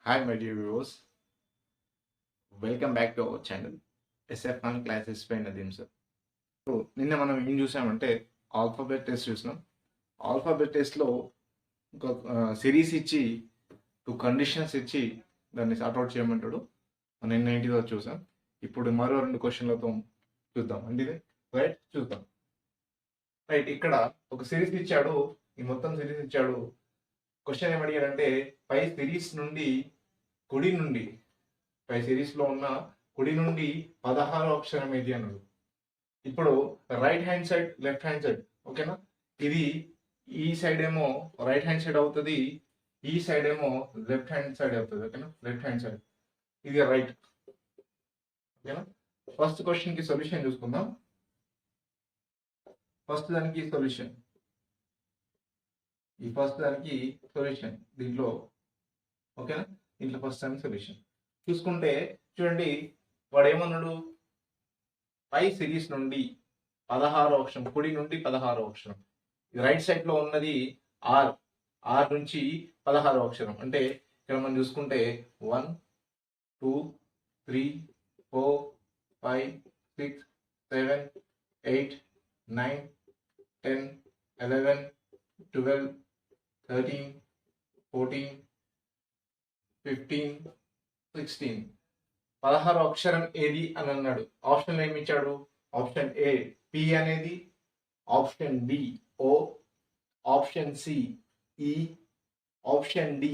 Hi, my dear viewers. Welcome back to our channel. SF Fun Classes by Nadeem sir. So నిన్న మనం ఏం చూసామంటే alphabet test చూసినాం. Alphabet టెస్ట్లో ఒక సిరీస్ ఇచ్చి 2 కండిషన్స్ ఇచ్చి దాన్ని సార్ట్అవుట్ చేయమంటాడు. నిన్న ఏంటిదో చూసాం. ఇప్పుడు మరో 2 క్వశ్చన్లతో చూద్దాం. అంటే రైట్ చూద్దాం. రైట్, ఇక్కడ ఒక సిరీస్ ఇచ్చాడు. ఈ మొత్తం సిరీస్ ఇచ్చాడు. క్వశ్చన్ ఏమడిగాడంటే పై సిరీస్ నుండి కుడి నుండి పై సిరీస్లో ఉన్న కుడి నుండి 16వ అక్షరం ఏది అన్నాడు. ఇప్పుడు right hand side, left hand side, ఓకేనా? ఇది ఈ సైడ్ ఏమో రైట్ హ్యాండ్ సైడ్ అవుతుంది, ఈ సైడ్ ఏమో లెఫ్ట్ హ్యాండ్ సైడ్ అవుతుంది, ఓకేనా? లెఫ్ట్ హ్యాండ్ సైడ్ ఇది రైట్, ఓకేనా? ఫస్ట్ క్వశ్చన్ కి సొల్యూషన్ చూసుకుందాం. ఫస్ట్ దానికి సొల్యూషన్, ఈ ఫస్ట్ దానికి సొల్యూషన్ దీంట్లో, ఓకేనా? దీంట్లో ఫస్ట్ దానికి సొల్యూషన్ చూసుకుంటే చూడండి, వాడు ఏమన్నాడు, పై సిరీస్ నుండి 16వ అక్షరం, కుడి నుండి 16వ అక్షరం. రైట్ సైడ్ లో ఉన్నది ఆర్, ఆర్ నుంచి 16వ అక్షరం. అంటే ఇక్కడ మనం చూసుకుంటే 1 2 3 4 5 6 7 8 9 10 11 12 13 14 15 16. 16వ అక్షరం ఏది అని అన్నాడు. ఆప్షన్ ఏమి ఇచ్చాడు? ఆప్షన్ ఏ పి అనేది, ఆప్షన్ బి ఓ, ఆప్షన్ సి ఈ, ఆప్షన్ డి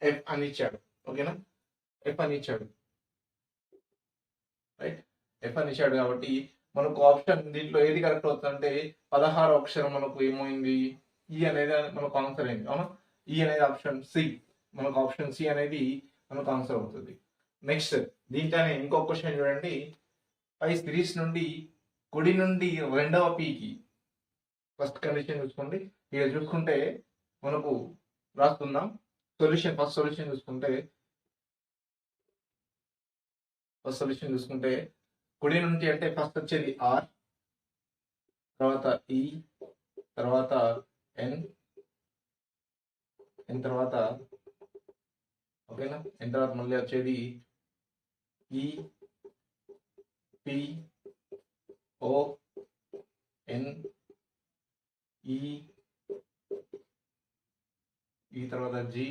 ఎఫ్ అని ఇచ్చాడు, ఓకేనా? ఎఫ్ అని ఇచ్చాడు, రైట్? ఎఫ్ అని ఇచ్చాడు. కాబట్టి మనకు ఆప్షన్ దీంట్లో ఏది కరెక్ట్ అవుతుందంటే 16వ అక్షరం మనకు ఏమైంది, ఈ అనేది మనకు ఆన్సర్ అయింది, అవునా? ఈ అనేది ఆప్షన్ సి, మనకు ఆప్షన్ సి అనేది మనకు ఆన్సర్ అవుతుంది. నెక్స్ట్ దీంట్లోనే ఇంకొక క్వశ్చన్ చూడండి, పై సిరీస్ నుండి కుడి నుండి 2వ పీకి. ఫస్ట్ కండిషన్ చూసుకోండి. ఇక్కడ చూసుకుంటే మనకు రాసుకుందాం సొల్యూషన్. ఫస్ట్ సొల్యూషన్ చూసుకుంటే కుడి నుండి అంటే ఫస్ట్ వచ్చేది ఆర్, తర్వాత ఈ, తర్వాత ఎన్, ఎన్ తర్వాత, ఓకేనా? ఎన్ తర్వాత మళ్ళీ వచ్చేది ఈ, పి, ఓ, ఎన్, ఈ, ఈ తర్వాత జి,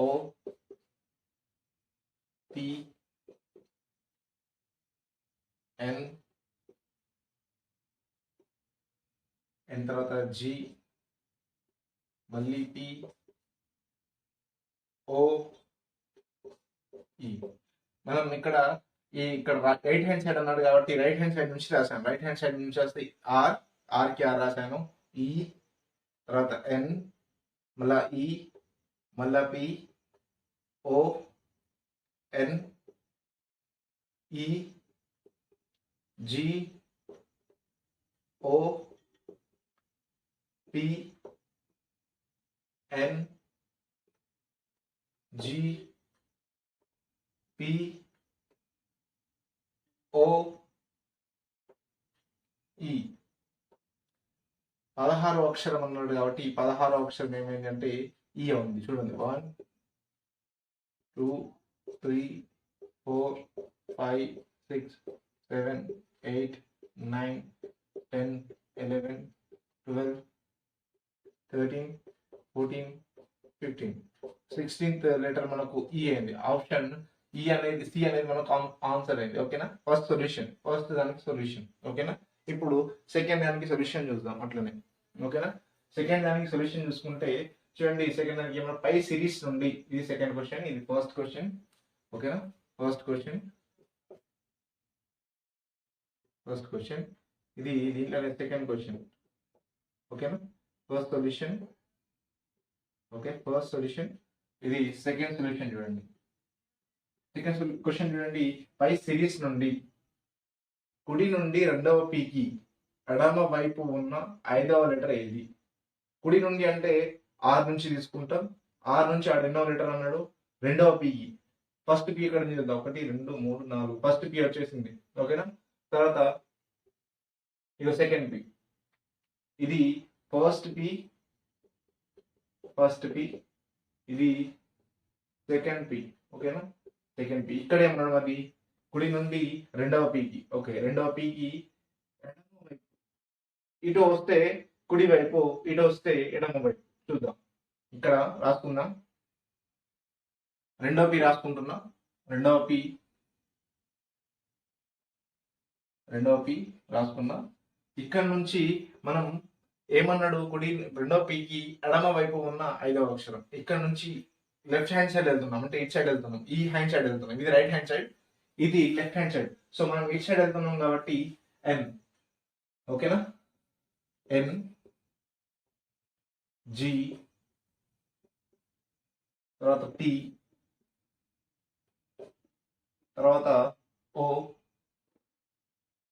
ఓ, పి, ఎన్, ఎన్ తర్వాత జి, మళ్ళీ పి, ఓ, ఈ. మనం ఇక్కడ రైట్ హ్యాండ్ సైడ్ అన్నాడు కాబట్టి రైట్ హ్యాండ్ సైడ్ నుంచి రాశాను. రైట్ హ్యాండ్ సైడ్ నుంచి వస్తే ఆర్, ఆర్ కి ఆర్ రాశాను, ఈ తర్వాత ఎన్, మళ్ళా ఈ, మళ్ళా పి, ఓ, ఎన్, ఈ, జి, ఓ, పి, ఎన్, జి, పి, ఓ, ఈ. 16వ అక్షరం అన్నాడు కాబట్టి ఈ 16వ అక్షరం ఏమైందంటే ఈ ఉంది. చూడండి 1 2 3 4 5 6 7 8 9 10 11 12 13 14 15 16th లెటర్ మనకు ఈ అయింది. ఆప్షన్ ఈ అనేది, సి అనేది మనకు ఆన్సర్ అయింది, ఓకేనా? ఫస్ట్ దానికి సొల్యూషన్, ఓకేనా? ఇప్పుడు సెకండ్ దానికి సొల్యూషన్ చూద్దాం అట్లనే, ఓకేనా? సెకండ్ దానికి సొల్యూషన్ చూసుకుంటే చూడండి, సెకండ్ దానికి ఏమన్నా పై సిరీస్ నుండి, ఇది సెకండ్ క్వశ్చన్, ఇది ఫస్ట్ క్వశ్చన్, ఓకేనా? ఫస్ట్ క్వశ్చన్ ఇది దీంట్లో సెకండ్ క్వశ్చన్, ఓకేనా? First solution, okay? First solution ఇది సెకండ్ సొల్యూషన్. చూడండి సెకండ్ క్వశ్చన్ చూడండి, పై సిరీస్ నుండి కుడి నుండి 2వ పీకి ఎడమ వైపు ఉన్న 5వ లెటర్ ఏది? కుడి నుండి అంటే ఆర్ నుంచి తీసుకుంటాం, ఆర్ నుంచి ఆడ ఎన్నో లెటర్ అన్నాడు, 2వ పీకి. ఫస్ట్ పీ ఎక్కడ చేద్దాం, 1 2 3 4, ఫస్ట్ పీ వచ్చేసింది, ఓకేనా? తర్వాత ఇది సెకండ్ పీ, ఇది ఫస్ట్ పీ, ఇది సెకండ్ పి. ఓకేనా, సెకండ్ పి. ఇక్కడ ఏమన్నాడు మరి, కుడి నుండి రెండవ పీకి. ఓకే, రెండవ పీకి ఇటు వస్తే కుడి వైపు, ఇటు వస్తే ఎడమ వైపు. చూద్దాం, ఇక్కడ రాసుకుందాం. రెండవ పి రాసుకుంటున్నా. రెండవ పి రాసుకున్నా. ఇక్కడ నుంచి మనం ఏమన్నాడు, కుడి రెండవ పీకి ఎడమ వైపు ఉన్న 5వ అక్షరం. ఇక్కడ నుంచి లెఫ్ట్ హ్యాండ్ సైడ్ వెళ్తున్నాం, అంటే ఇట్ సైడ్ వెళ్తున్నాం, ఈ హ్యాండ్ సైడ్ వెళ్తున్నాం. ఇది రైట్ హ్యాండ్ సైడ్, ఇది లెఫ్ట్ హ్యాండ్ సైడ్. సో మనం ఇట్ సైడ్ వెళ్తున్నాం కాబట్టి ఎన్. ఓకేనా, ఎన్ జి, తర్వాత టి, తర్వాత ఓ.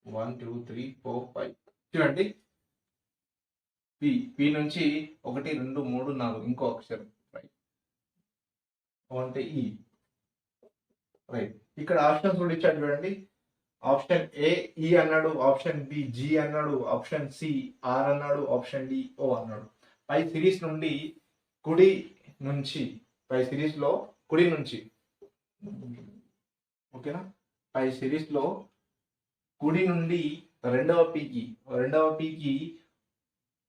1 2 3 4 5. చూడండి, పి నుంచి 1 2 3 4 ఇంకో అక్షరం. రైట్, అంటే ఈ. రైట్, ఇక్కడ ఆప్షన్స్ కూడా ఇచ్చాడు చూడండి. ఆప్షన్ ఏ ఈ అన్నాడు, ఆప్షన్ బి జి అన్నాడు, ఆప్షన్ సి ఆర్ అన్నాడు, ఆప్షన్ డి ఓ అన్నాడు. పై సిరీస్ నుండి కుడి నుంచి, పై సిరీస్ లో కుడి నుంచి, ఓకేనా, పై సిరీస్ లో కుడి నుండి రెండవ పీకి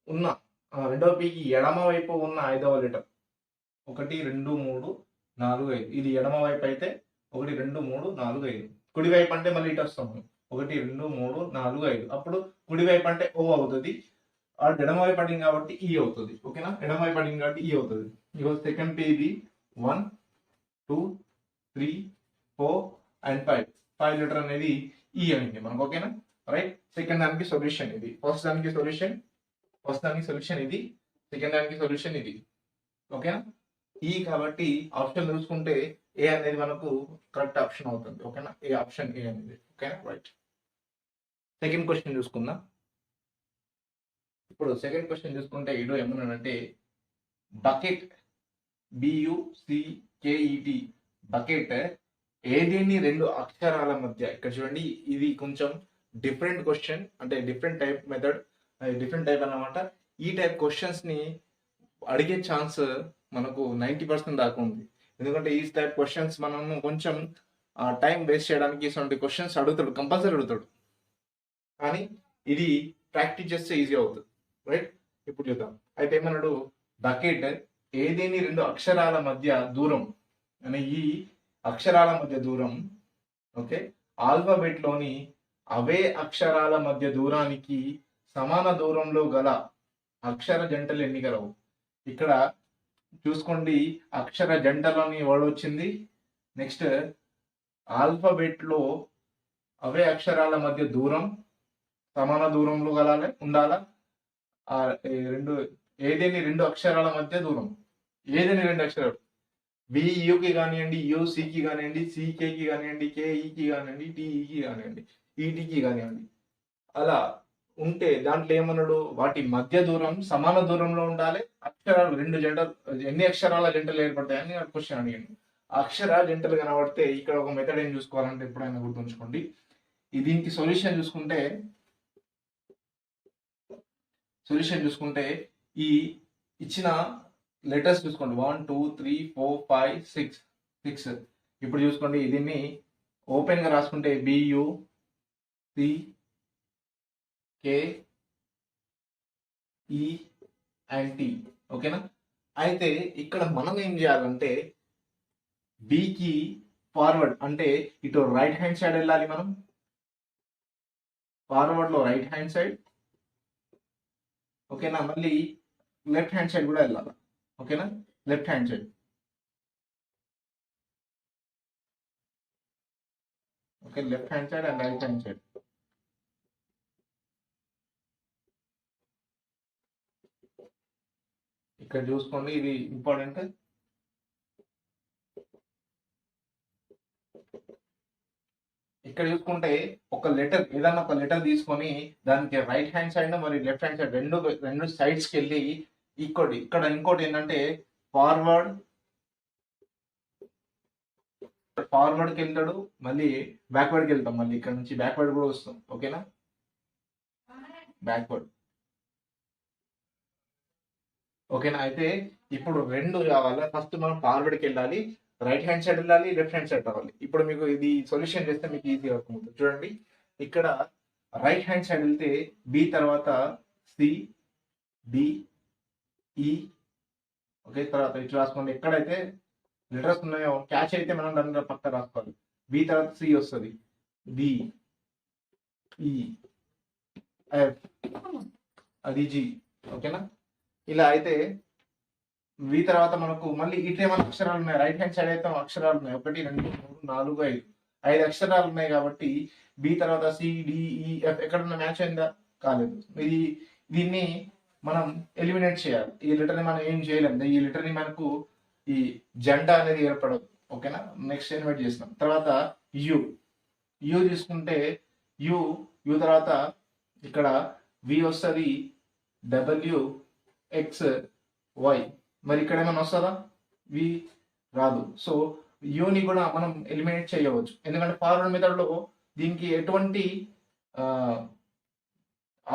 ఉన్న, రెండవ పీకి ఎడమ వైపు ఉన్న 5వ లెటర్. 1 2 3 4 5. ఇది ఎడమ వైపు అయితే 1 2 3 4 5. కుడి వైపు అంటే మళ్ళీ ఇటు వస్తాము, 1 2 3 4 5. అప్పుడు కుడి వైపు అంటే ఓ అవుతుంది, ఎడమ వైపు పడింది కాబట్టి ఈ అవుతుంది. ఓకేనా, ఎడమ వైపు పడింది కాబట్టి ఈ అవుతుంది. ఇగో సెకండ్ పేజీ 1 2 3 4 అండ్ 5 లెటర్ అనేది ఈ అయింది మనకు. ఓకేనా, రైట్. సెకండ్ దానికి సొల్యూషన్ ఇది, ఫస్ట్ దానికి సొల్యూషన్ ఇది, సెకండ్ దానికి సొల్యూషన్ ఇది. ఓకేనా, ఈ కాబట్టి ఆప్షన్ చూసుకుంటే ఏ అనేది మనకు కరెక్ట్ ఆప్షన్ అవుతుంది. ఓకేనా, ఏ ఆప్షన్ ఏ అనేది. ఓకేనా, రైట్. సెకండ్ క్వశ్చన్ చూసుకుందాం. ఇప్పుడు సెకండ్ క్వశ్చన్ చూసుకుంటే ఇడు ఏమన్నాడంటే, బకెట్ BUCKET బకెట్ ఏదేని 2 అక్షరాల మధ్య. ఇక్కడ చూడండి, ఇది కొంచెం డిఫరెంట్ క్వశ్చన్, అంటే different type method, different type అన్నమాట. ఈ టైప్ క్వశ్చన్స్ ని అడిగే ఛాన్స్ మనకు 90% దాకా ఉంది. ఎందుకంటే ఈ టైప్ క్వశ్చన్స్ మనము కొంచెం టైం వేస్ట్ చేయడానికి ఇటువంటి క్వశ్చన్స్ అడుగుతాడు, కంపల్సరీ అడుగుతాడు. కానీ ఇది ప్రాక్టీస్ చేస్తే ఈజీ అవుతుంది. రైట్, ఇప్పుడు చూద్దాం. అయితే ఏమన్నాడు, బకెట్ ఏదేని 2 అక్షరాల మధ్య దూరం అనే ఈ అక్షరాల మధ్య దూరం, ఓకే, ఆల్ఫాబెట్ లోని అవే అక్షరాల మధ్య దూరానికి సమాన దూరంలో గల అక్షర జంటలు ఎన్ని కలవు. ఇక్కడ చూసుకోండి, అక్షర జంటలోని వర్డ్ వచ్చింది. నెక్స్ట్ ఆల్ఫాబెట్ లో అవే అక్షరాల మధ్య దూరం సమాన దూరంలో ఉండాలా. ఏదేని 2 అక్షరాల మధ్య దూరం, ఏదేని 2 అక్షరాలు, బియుకి కానివ్వండి, యుసికి కానివ్వండి, సికేకి కానివ్వండి, కేఈకి కానివ్వండి, టిఈకి కానివ్వండి, ఈటీకి కానివ్వండి, అలా ఉంటే దాంట్లో ఏమన్నాడు, వాటి మధ్య దూరం సమాన దూరంలో ఉండాలి. అక్షరాలు 2 జంటలు, ఎన్ని అక్షరాల జంటలు ఏర్పడతాయని క్వశ్చన్ అడిగాను. అక్షర జంటలు కనబడితే ఇక్కడ ఒక మెథడ్ ఏం చూసుకోవాలంటే ఎప్పుడైనా గుర్తుంచుకోండి. దీనికి సొల్యూషన్ చూసుకుంటే ఈ ఇచ్చిన లెటర్స్ చూసుకోండి, 1 2 3 4 5 6. ఇప్పుడు చూసుకోండి, దీన్ని ఓపెన్ గా రాసుకుంటే BUCKET. ఓకేనా, అయితే ఇక్కడ మనం ఏం చేయాలంటే బికి ఫార్వర్డ్, అంటే ఇటు రైట్ హ్యాండ్ సైడ్ వెళ్ళాలి. మనం ఫార్వర్డ్ లో రైట్ హ్యాండ్ సైడ్, ఓకేనా, మళ్ళీ లెఫ్ట్ హ్యాండ్ సైడ్ కూడా వెళ్ళాలి. ఓకేనా, left hand side. Okay, left hand side and right hand side. ఇక్కడ చూసుకోండి, ఇది ఇంపార్టెంట్. ఇక్కడ చూసుకుంటే ఒక లెటర్, ఏదన్నా ఒక లెటర్ తీసుకొని దానికి రైట్ హ్యాండ్ సైడ్ మరియు లెఫ్ట్ హ్యాండ్ సైడ్ రెండు సైడ్స్కి వెళ్ళి ఇక్కడ ఇంకోటి ఏంటంటే ఫార్వర్డ్కి వెళ్తాడు, మళ్ళీ బ్యాక్వర్డ్కి వెళ్తాం, మళ్ళీ ఇక్కడ నుంచి బ్యాక్వర్డ్ కూడా వస్తాం. ఓకేనా, బ్యాక్వర్డ్. ఓకేనా, అయితే ఇప్పుడు 2 కావాలి. ఫస్ట్ మనం ఫార్వర్డ్కి వెళ్ళాలి, రైట్ హ్యాండ్ సైడ్ వెళ్ళాలి, లెఫ్ట్ హ్యాండ్ సైడ్ రావాలి. ఇప్పుడు మీకు ఇది సొల్యూషన్ చేస్తే మీకు ఈజీ అవుతుంది. చూడండి, ఇక్కడ రైట్ హ్యాండ్ సైడ్ వెళ్తే బి తర్వాత సి డి ఈ, ఓకే, తర్వాత ఇట్లా రాసుకోండి. ఎక్కడైతే లెటర్స్ ఉన్నాయో క్యాచ్ అయితే మనం దాని పక్క రాసుకోవాలి. బి తర్వాత సి వస్తుంది, డి ఈ ఎఫ్, అది జి, ఓకేనా. ఇలా అయితే వి తర్వాత మనకు మళ్ళీ ఇట్లా ఏమైనా అక్షరాలు ఉన్నాయి. రైట్ హ్యాండ్ సైడ్ అయితే అక్షరాలు ఉన్నాయి, 1 2 3 4 5 5 అక్షరాలు ఉన్నాయి. కాబట్టి బి తర్వాత సిడిఈఎఫ్ ఎక్కడన్నా మ్యాచ్ అయిందా? కాలేదు. దీన్ని మనం ఎలిమినేట్ చేయాలి. ఈ లెటర్ని మనం ఏం చేయలేము. ఈ లెటర్ని మనకు ఈ జెండా అనేది ఏర్పడదు, ఓకేనా. నెక్స్ట్ ఎలిమినేట్ చేసినాం. తర్వాత యు తీసుకుంటే యు తర్వాత ఇక్కడ వి వస్తుంది, డబ్ల్యూ ఎక్స్ వై. మరి ఇక్కడ ఏమైనా వస్తుందా? వి రాదు. సో యూని కూడా మనం ఎలిమినేట్ చేయవచ్చు. ఎందుకంటే ఫార్వర్డ్ మెథడ్లో దీనికి ఎటువంటి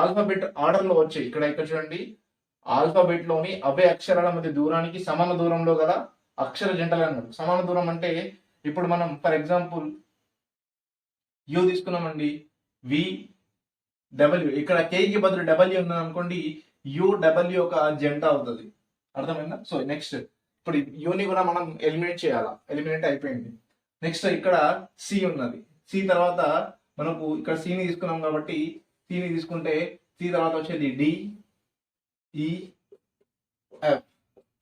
ఆల్ఫాబెట్ ఆర్డర్లో వచ్చాయి. ఇక్కడ చూడండి, ఆల్ఫాబెట్ లోని అవే అక్షరాల మధ్య దూరానికి సమాన దూరంలో గల అక్షర జంటలు అన్నాడు. సమాన దూరం అంటే ఇప్పుడు మనం ఫర్ ఎగ్జాంపుల్ యూ తీసుకున్నామండి, వి డబ్ల్యూ, ఇక్కడ కేకి బదులు డబ్ల్యూ ఉన్నది అనుకోండి, యూ డబ్ల్యూ ఒక జంట అవుతుంది. అర్థమైందా? సో నెక్స్ట్ ఇప్పుడు యూని కూడా మనం ఎలిమినేట్ చేయాలా. ఎలిమినేట్ అయిపోయింది. నెక్స్ట్ ఇక్కడ సి ఉన్నది. సి తర్వాత మనకు ఇక్కడ సిని తీసుకున్నాం కాబట్టి సిని తీసుకుంటే సి తర్వాత వచ్చేది డి ఈ ఎఫ్.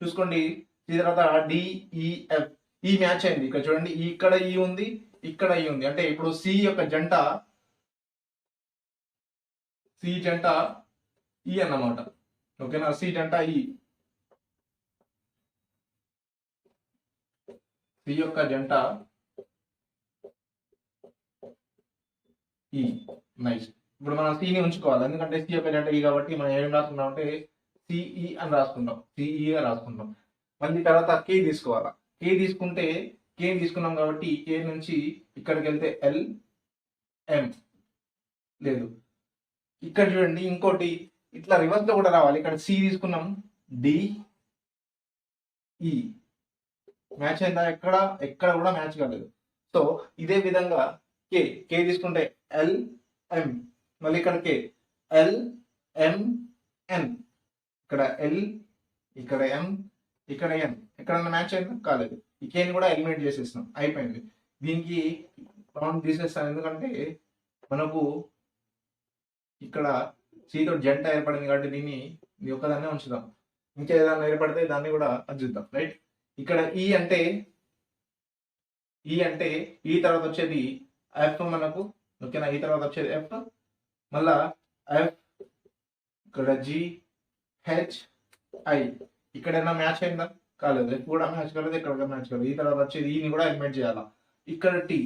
చూసుకోండి, సి తర్వాత డిఈఎఫ్. ఈ మ్యాచ్ అయింది. ఇక్కడ చూడండి, ఇక్కడ ఈ ఉంది, ఇక్కడ ఈ ఉంది. అంటే ఇప్పుడు సి యొక్క జంట ఈ అన్నమాట, ఓకేనా. సి జంట ఈ, సి యొక్క జంట ఈ. నైస్. ఇప్పుడు మనం సిని ఉంచుకోవాలి, ఎందుకంటే సి యొక్క జంట ఈ కాబట్టి మనం ఏం రాసుకుంటాం అంటే సిఈ అని రాసుకుంటాం, సిఈగా రాసుకుంటాం. మళ్ళీ తర్వాత కే తీసుకోవాలా. కే తీసుకుంటే కే తీసుకున్నాం కాబట్టి కే నుంచి ఇక్కడికి వెళ్తే ఎల్ ఎం లేదు. ఇక్కడ చూడండి, ఇంకోటి ఇట్లా రివర్స్ లో కూడా రావాలి. ఇక్కడ సి తీసుకున్నాం, డి ఈ మ్యాచ్ అయిందా? ఎక్కడ కూడా మ్యాచ్ కాలేదు. సో ఇదే విధంగా కే తీసుకుంటే ఎల్ ఎం, మళ్ళీ ఇక్కడ కే ఎల్ ఎం ఎన్, ఇక్కడ ఎల్, ఇక్కడ ఎం, ఇక్కడ ఎన్. ఎక్కడన్నా మ్యాచ్ అయిందా? కాలేదు. ఈ కేని కూడా ఎలిమినేట్ చేసేసినాం, అయిపోయింది. దీనికి మనం తీసేస్తాం, ఎందుకంటే మనకు ఇక్కడ సీతో జంట ఏర్పడింది కాబట్టి దీన్ని ఒక్కదాన్నే ఉంచుదాం. ఇంకేదైనా ఏర్పడితే దాన్ని కూడా అంచుద్దాం, రైట్. ఇక్కడ ఈ అంటే ఈ తర్వాత వచ్చేది ఎఫ్ మనకు, ఓకేనా. ఈ తర్వాత వచ్చేది ఎఫ్, మళ్ళా ఎఫ్, ఇక్కడ జి హెచ్ ఐ. ఇక్కడైనా మ్యాచ్ అయిందా? కాలేదు. ఎఫ్ కూడా మ్యాచ్ కాలేదు, ఇక్కడ కూడా మ్యాచ్ కాలేదు. ఈ తర్వాత వచ్చేది ఈని కూడా ఎలిమినేట్ చేయాలా. ఇక్కడ టీ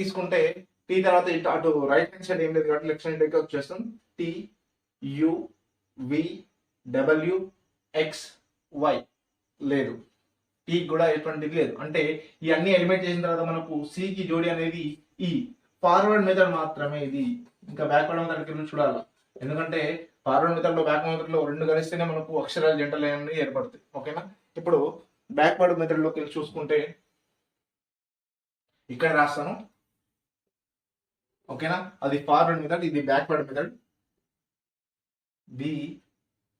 తీసుకుంటే టీ తర్వాత ఇటు అటు రైట్ హ్యాండ్ సైడ్ ఏం లేదు కాబట్టి లెఫ్ట్ సైడ్ వచ్చేస్తాం. T U V W X Y లేదు. టీ కూడా ఎటువంటిది లేదు. అంటే ఇవన్నీ ఎలిమినేట్ చేసిన తర్వాత మనకు సికి జోడి అనేది ఈ. ఫార్వర్డ్ మెథడ్ మాత్రమే ఇది. ఇంకా బ్యాక్వర్డ్ మెథడ్ కింద చూడాలి, ఎందుకంటే ఫార్వర్డ్ మెథడ్ లో బ్యాక్ మెథడ్ లో రెండు కలిస్తేనే మనకు అక్షరాల జంటలు అనేవి ఏర్పడతాయి, ఓకేనా. ఇప్పుడు బ్యాక్వర్డ్ మెథడ్ లోకి వెళ్ళి చూసుకుంటే ఇక్కడ రాస్తాను, ఓకేనా. అది ఫార్వర్డ్ మెథడ్, ఇది backward method. B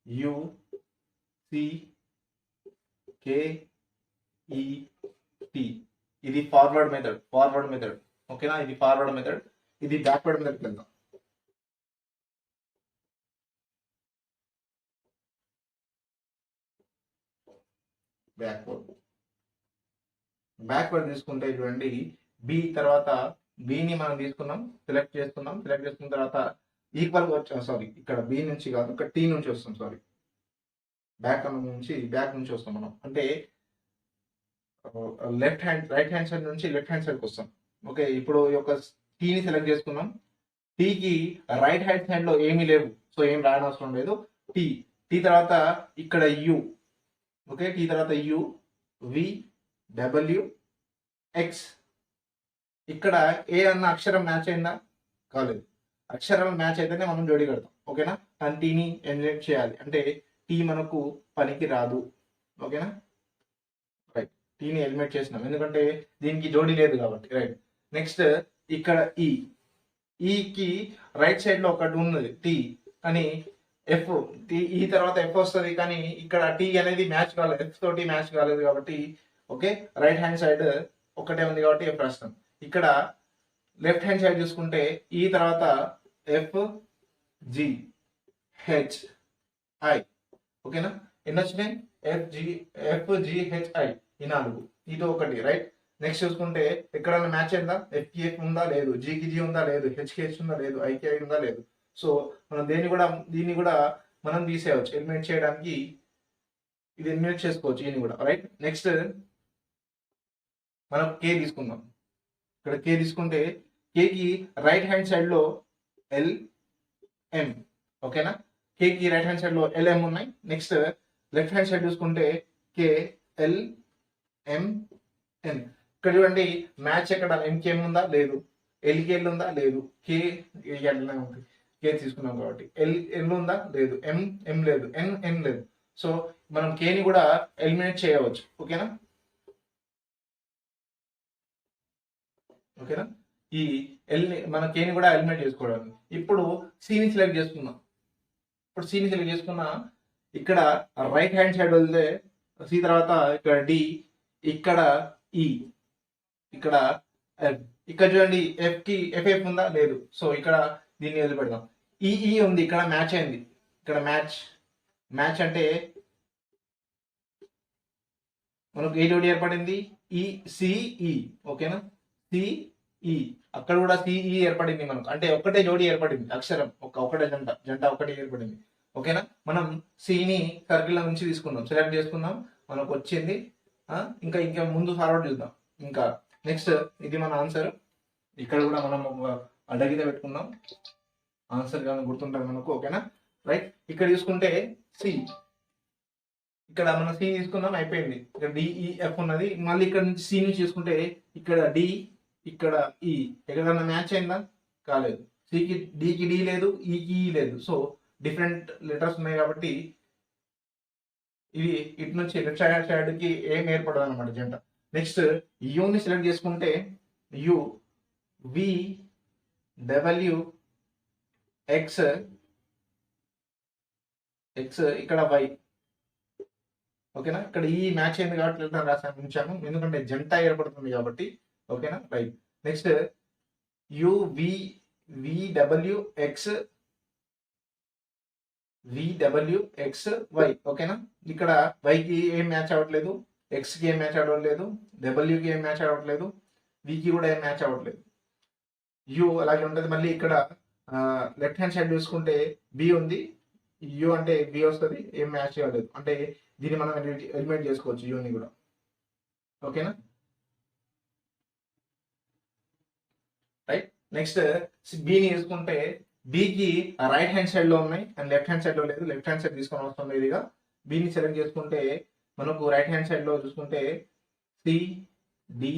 U C K E T, ఇది ఫార్వర్డ్ మెథడ్, ఓకేనా. ఇది ఫార్వర్డ్ మెథడ్. ఇది బ్యాక్వర్డ్ మెథడ్కి వెళ్దాం. బ్యాక్వర్డ్ తీసుకుంటే చూడండి, బి తర్వాత బిని మనం తీసుకున్నాం, సెలెక్ట్ చేసుకున్న తర్వాత ఈక్వల్ ఇక్కడ బి నుంచి కాదు, ఇక్కడ టీ నుంచి వస్తాం, బ్యాక్ నుంచి వస్తాం మనం. అంటే రైట్ హ్యాండ్ సైడ్ నుంచి లెఫ్ట్ హ్యాండ్ సైడ్కి వస్తాం, ఓకే. ఇప్పుడు ఈ యొక్క టీని సెలెక్ట్ చేసుకున్నాం. టీకి రైట్ హ్యాండ్ సైడ్ లో ఏమీ లేవు, సో ఏం రాయనవసరం లేదు. టీ తర్వాత ఇక్కడ యు, ఓకే. టీ తర్వాత యు వి డబ్ల్యూ ఎక్స్. ఇక్కడ ఏ అన్న అక్షరం మ్యాచ్ అయిందా? కాలేదు. అక్షరాలు మ్యాచ్ అయితేనే మనం జోడి కడతాం, ఓకేనా. కానీ టీని ఎలిమినేట్ చేయాలి, అంటే టీ మనకు పనికి రాదు, ఓకేనా. టీని ఎలిమినేట్ చేసినాం ఎందుకంటే దీనికి జోడి లేదు కాబట్టి, రైట్. నెక్స్ట్ ఇక్కడ ఈకి రైట్ సైడ్ లో ఒకటి ఉన్నది టీ, కానీ ఎఫ్ ఈ తర్వాత ఎఫ్ వస్తుంది, కానీ ఇక్కడ టీ అనేది మ్యాచ్ కాలేదు, ఎఫ్ తోటి మ్యాచ్ కాలేదు కాబట్టి ఓకే, రైట్ హ్యాండ్ సైడ్ ఒకటే ఉంది కాబట్టి ఎఫ్ రాస్తాం. ఇక్కడ లెఫ్ట్ హ్యాండ్ సైడ్ చూసుకుంటే ఈ తర్వాత ఎఫ్ జి హెచ్ ఐ, ఓకేనా. ఎన్ని వచ్చినాయి? ఎఫ్ జి హెచ్ ఐ, ఈ 4, ఇది ఒకటి, రైట్. నెక్స్ట్ చూసుకుంటే ఎక్కడైనా మ్యాచ్ అయిందా? ఎఫ్కి ఎఫ్ ఉందా లేదు, జీకి జీ ఉందా లేదు, హెచ్కి హెచ్ ఉందా లేదు, ఐకి ఐ ఉందా లేదు. సో మనం దీన్ని కూడా మనం తీసేయవచ్చు, ఎలిమినేట్ చేయడానికి ఇది ఎలిమినేట్ చేసుకోవచ్చు దీన్ని కూడా, రైట్. నెక్స్ట్ మనం కే తీసుకుందాం. ఇక్కడ కే తీసుకుంటే కేకి రైట్ హ్యాండ్ సైడ్ లో ఎల్ ఎం, ఓకేనా. కేకి రైట్ హ్యాండ్ సైడ్ లో ఎల్ఎం ఉన్నాయి. నెక్స్ట్ లెఫ్ట్ హ్యాండ్ సైడ్ చూసుకుంటే కే ఎల్ ఎం ఎన్. ఇక్కడ చూడండి మ్యాచ్ ఎక్కడ, ఎంకేఎం ఉందా లేదు, ఎల్కేఎల్ ఉందా లేదు, కే ఉంది, కే తీసుకున్నాం కాబట్టి ఎల్ ఉందా లేదు, ఎం లేదు, ఎన్ లేదు. సో మనం కేని కూడా ఎలిమినేట్ చేయవచ్చు, ఓకేనా. ఓకేనా, ఈ మన కేని కూడా ఎలిమినేట్ చేసుకోవడానికి. ఇప్పుడు సిని సెలెక్ట్ చేసుకుందాం. ఇక్కడ రైట్ హ్యాండ్ సైడ్ వెళ్తే సి తర్వాత ఇక్కడ డి, ఇక్కడ ఈ, ఇక్కడ ఎఫ్. ఇక్కడ చూడండి ఎఫ్ ఉందా లేదు, సో ఇక్కడ దీన్ని వదిలిపెడదాం. ఈ ఉంది, ఇక్కడ మ్యాచ్ అయింది, ఇక్కడ మ్యాచ్ అంటే మనకు ఏ జోడి ఏర్పడింది? సిఈ, ఓకేనా. సిఈ, అక్కడ కూడా సిఈ ఏర్పడింది మనకు, అంటే ఒక్కటే జోడి ఏర్పడింది, అక్షరం ఒకటే జంట ఒకటి ఏర్పడింది, ఓకేనా. మనం సిని సర్కిల్ నుంచి తీసుకుందాం, సెలెక్ట్ చేసుకుందాం, మనకు వచ్చింది. ఇంకా ముందు ఫార్వర్డ్ చూద్దాం. ఇంకా నెక్స్ట్ ఇది మన ఆన్సర్. ఇక్కడ కూడా మనం అడ్డగీత పెట్టుకుందాం, ఆన్సర్ కానీ గుర్తుంటుంది మనకు, ఓకేనా, రైట్. ఇక్కడ చూసుకుంటే సి, ఇక్కడ మనం సి తీసుకుందాం, అయిపోయింది. ఇక్కడ డిఈఎఫ్ ఉన్నది. మళ్ళీ ఇక్కడ నుంచి సి నుంచి చూసుకుంటే ఇక్కడ డి, ఇక్కడ ఈ, ఎక్కడన్నా మ్యాచ్ అయిందా? కాలేదు. సికి డికి డి లేదు, ఈకి ఈ లేదు. సో డిఫరెంట్ లెటర్స్ ఉన్నాయి కాబట్టి ఇవి ఇటు నుంచి లెఫ్ట్ సైడ్ కి ఏం ఏర్పడదు అనమాట జంట. నెక్స్ట్ యూని సెలెక్ట్ చేసుకుంటే యు వి డబ్ల్యూ ఎక్స్ ఇక్కడ వై, ఓకేనా. ఇక్కడ ఈ మ్యాచ్ అయింది కాబట్టి లెటర్ రాసాను ఉంచాను, ఎందుకంటే జంట ఏర్పడుతుంది కాబట్టి, ఓకేనా, right. Next U V W X Y, ఓకేనా. ఇక్కడ వైకి ఏం మ్యాచ్ అవ్వట్లేదు, ఎక్స్కి ఏం మ్యాచ్ అవ్వట్లేదు, డబ్ల్యూకి ఏం మ్యాచ్ అవ్వట్లేదు, వికి కూడా ఏం మ్యాచ్ అవ్వట్లేదు. యు అలాగే ఉంటుంది. మళ్ళీ ఇక్కడ లెఫ్ట్ హ్యాండ్ సైడ్ చూసుకుంటే బి ఉంది, యు అంటే బి వస్తుంది, ఏం మ్యాచ్ అవ్వలేదు, అంటే దీన్ని మనం ఎలిమినేట్ చేసుకోవచ్చు యూని కూడా, ఓకేనా, రైట్. నెక్స్ట్ బిని తీసుకుంటే బికి రైట్ హ్యాండ్ సైడ్ లో ఉన్నాయి అండ్ లెఫ్ట్ హ్యాండ్ సైడ్ లో లేదు, లెఫ్ట్ హ్యాండ్ సైడ్ తీసుకొని వస్తుంది ఇదిగా. బిని సెలెక్ట్ చేసుకుంటే మనకు రైట్ హ్యాండ్ సైడ్ లో చూసుకుంటే సి డి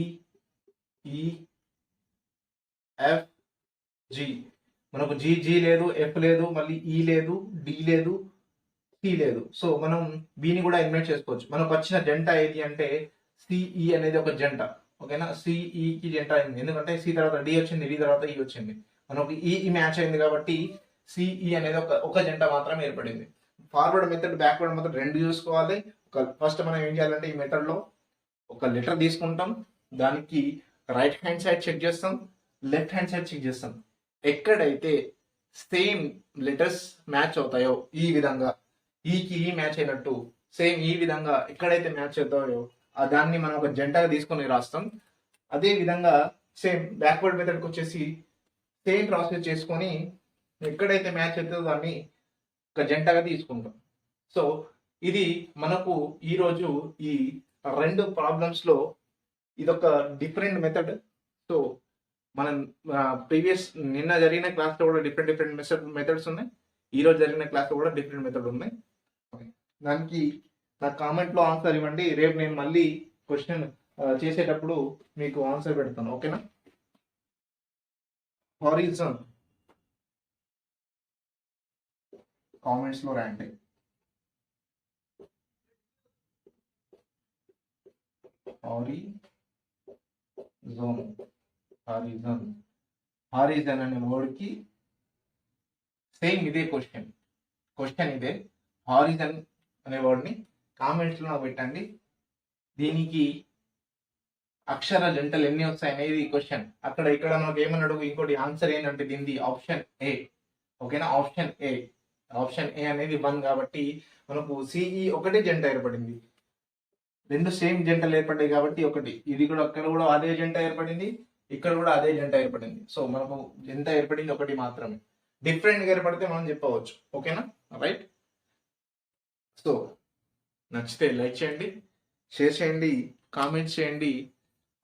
ఈ ఎఫ్ జి, మనకు జీ లేదు, ఎఫ్ లేదు, మళ్ళీ ఈ లేదు, డి లేదు, సి లేదు. సో మనం బిని కూడా ఎలిమినేట్ చేసుకోవచ్చు. మనకు వచ్చిన జంట ఏది అంటే సిఈ అనేది ఒక జంట, ఓకేనా. సిఈకి జంట అయింది, ఎందుకంటే సి తర్వాత డి వచ్చింది, డి తర్వాత ఈ వచ్చింది, మనకు ఈ మ్యాచ్ అయింది కాబట్టి సిఈ అనేది ఒక జంట మాత్రం ఏర్పడింది. ఫార్వర్డ్ మెథడ్, బ్యాక్వర్డ్ మెథడ్ రెండు చూసుకోవాలి. ఫస్ట్ మనం ఏం చేయాలంటే ఈ మెథడ్ లో ఒక లెటర్ తీసుకుంటాం, దానికి రైట్ హ్యాండ్ సైడ్ చెక్ చేస్తాం, లెఫ్ట్ హ్యాండ్ సైడ్ చెక్ చేస్తాం. ఎక్కడైతే సేమ్ లెటర్స్ మ్యాచ్ అవుతాయో, ఈ విధంగా ఈకి ఈ మ్యాచ్ అయినట్టు సేమ్ ఈ విధంగా ఎక్కడైతే మ్యాచ్ అవుతాయో దాన్ని మనం ఒక జంటగా తీసుకొని రాస్తాం. అదే విధంగా సేమ్ బ్యాక్వర్డ్ మెథడ్కి వచ్చేసి సేమ్ ప్రాసెస్ చేసుకొని ఎక్కడైతే మ్యాచ్ అవుతుందో దాన్ని ఒక జంటగా తీసుకుంటాం. సో ఇది మనకు ఈరోజు ఈ రెండు ప్రాబ్లమ్స్లో ఇదొక డిఫరెంట్ మెథడ్. సో మనం ప్రీవియస్ నిన్న జరిగిన క్లాస్లో కూడా డిఫరెంట్ మెథడ్స్ ఉన్నాయి, ఈరోజు జరిగిన క్లాస్లో కూడా డిఫరెంట్ మెథడ్ ఉన్నాయి. దానికి నా కామెంట్లో ఆన్సర్ ఇవ్వండి, రేపు నేను మళ్ళీ క్వశ్చన్ చేసేటప్పుడు మీకు ఆన్సర్ పెడతాను, ఓకేనా. హారిజన్ కామెంట్స్లో రాయండి. హారిజన్ హారిజన్ అనే వర్డ్కి సేమ్ ఇదే క్వశ్చన్ ఇదే. హారిజన్ అనే వర్డ్ని కామెంట్స్లో నాకు పెట్టండి. దీనికి అక్షర జంటలు ఎన్ని వస్తాయి అనేది క్వశ్చన్. ఇక్కడ మనకు ఏమన్నాడు, ఇంకోటి ఆన్సర్ ఏంటంటే దీనిది ఆప్షన్ ఏ. ఓకేనా, ఆప్షన్ ఏ అనేది 1 కాబట్టి మనకు సిఈ ఒకటే జంట ఏర్పడింది. 2 సేమ్ జంటలు ఏర్పడ్డాయి కాబట్టి ఒకటి. ఇది కూడా అక్కడ కూడా అదే జంట ఏర్పడింది, ఇక్కడ కూడా అదే జంట ఏర్పడింది. సో మనకు జంట ఏర్పడింది ఒకటి మాత్రమే. డిఫరెంట్గా ఏర్పడితే మనం చెప్పవచ్చు. ఓకేనా, రైట్. సో నచ్చితే లైక్ చేయండి, షేర్ చేయండి, కామెంట్స్ చేయండి.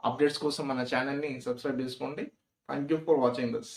అప్డేట్స్ కోసం మన ఛానల్ని సబ్స్క్రైబ్ చేసుకోండి. Thank you for watching this.